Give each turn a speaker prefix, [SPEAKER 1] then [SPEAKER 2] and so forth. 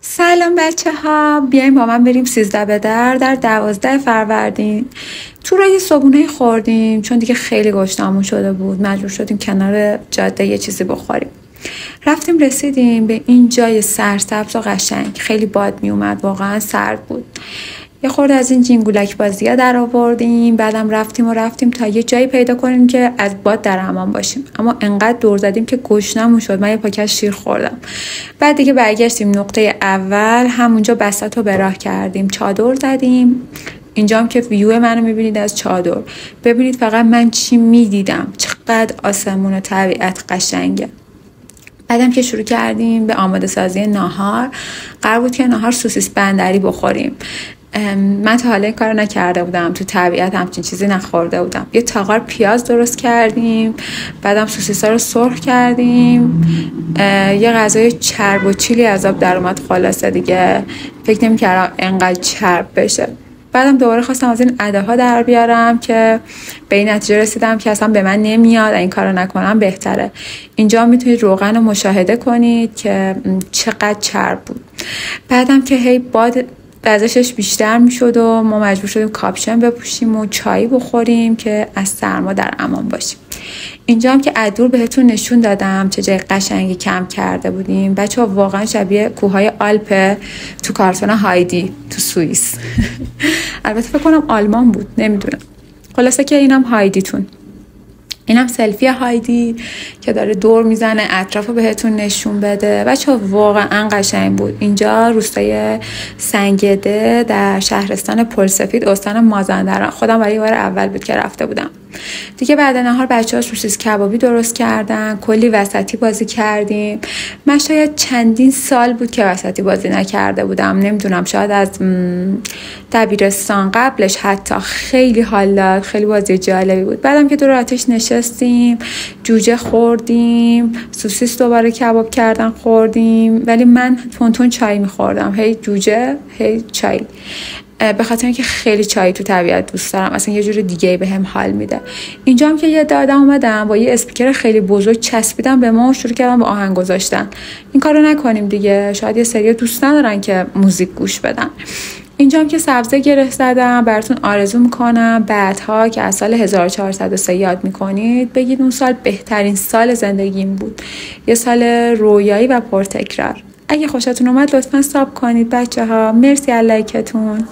[SPEAKER 1] سلام بچه ها، بیایم با من بریم 13 به در 12 فروردین. تو را یه صبحونه خوردیم چون دیگه خیلی گشنمون شده بود. مجبور شدیم کنار جاده یه چیزی بخوریم. رفتیم رسیدیم به این جای سرسبز و قشنگ. خیلی باد می اومد، واقعا سرد بود. یه خورده از این جینگولک بازی ها در آوردیم. بعدم رفتیم تا یه جایی پیدا کنیم که از باد در امان باشیم. اما انقدر دور زدیم که گشنمون شد. من یه پاکت شیر خوردم. بعد دیگه برگشتیم نقطه اول، همونجا بساط رو به راه کردیم، چادر زدیم. اینجا هم که ویو منو میبینید از چادر. ببینید فقط من چی میدیدم، چقدر آسمون و طبیعت قشنگه. بعدم که شروع کردیم به آماده سازی ناهار. قرار بود که ناهار سوسیس بندری بخوریم. من تا حالا این کارو نکرده بودم، تو طبیعت همچین چیزی نخورده بودم. یه تاغار پیاز درست کردیم، بعدم سوسیسا رو سرخ کردیم. یه غذای چرب و چیلی از آب در اومد. خلاصه دیگه فکر نمی‌کردم انقدر چرب بشه. بعدم دوباره خواستم از این اداها در بیارم که به این نتیجه رسیدم که اصلا به من نمیاد، این کارو نکنم بهتره. اینجا میتونید روغن رو مشاهده کنید که چقدر چرب بود. بعدم که هی باد وزشش بیشتر میشد و ما مجبور شدیم کاپشن بپوشیم و چای بخوریم که از سرما در امان باشیم. اینجا هم که ادور بهتون نشون دادم چه جای قشنگی کم کرده بودیم. بچه‌ها واقعا شبیه کوههای آلپ تو کارتون هایدی تو سوئیس. البته فکر کنم آلمان بود، نمیدونم. خلاصه که اینم هایدیتون. اینم سلفی هایدی که داره دور میزنه اطرافو بهتون نشون بده. بچه‌ها واقعا قشنگ بود. اینجا روستای سنگده در شهرستان پلسفید استان مازندران. خودم برای بار اول بود که رفته بودم. دیگه بعد نهار بچه‌ها سوسیس کبابی درست کردن، کلی وسطی بازی کردیم. من شاید چندین سال بود که وسطی بازی نکرده بودم، نمیدونم شاید از دبیرستان قبلش حتی. خیلی حال داد، خیلی بازی جالبی بود. بعدم که دور آتش نشستیم، جوجه خوردیم، سوسیس دوباره کباب کردن خوردیم، ولی من تون چای می‌خوردم، هی جوجه هی چای. به خاطر اینکه خیلی چای تو طبیعت دوست دارم، اصلا یه جور دیگه بهم حال میده. اینجا هم که یه دادم اومدم با یه اسپیکر خیلی بزرگ چسبیدم به ما و شروع کردم به آهنگ گذاشتن. این کارو نکنیم دیگه، شاید یه سری دوست ندارن که موزیک گوش بدن. اینجا هم که سبزه گره زدم. براتون آرزو میکنم بعدها که از سال 1403 یاد میکنید بگید اون سال بهترین سال زندگیم بود، یه سال رویایی و پرتکرار. اگه خوشتون اومد لطفا ساب کنید بچه ها. مرسی از لایکتون.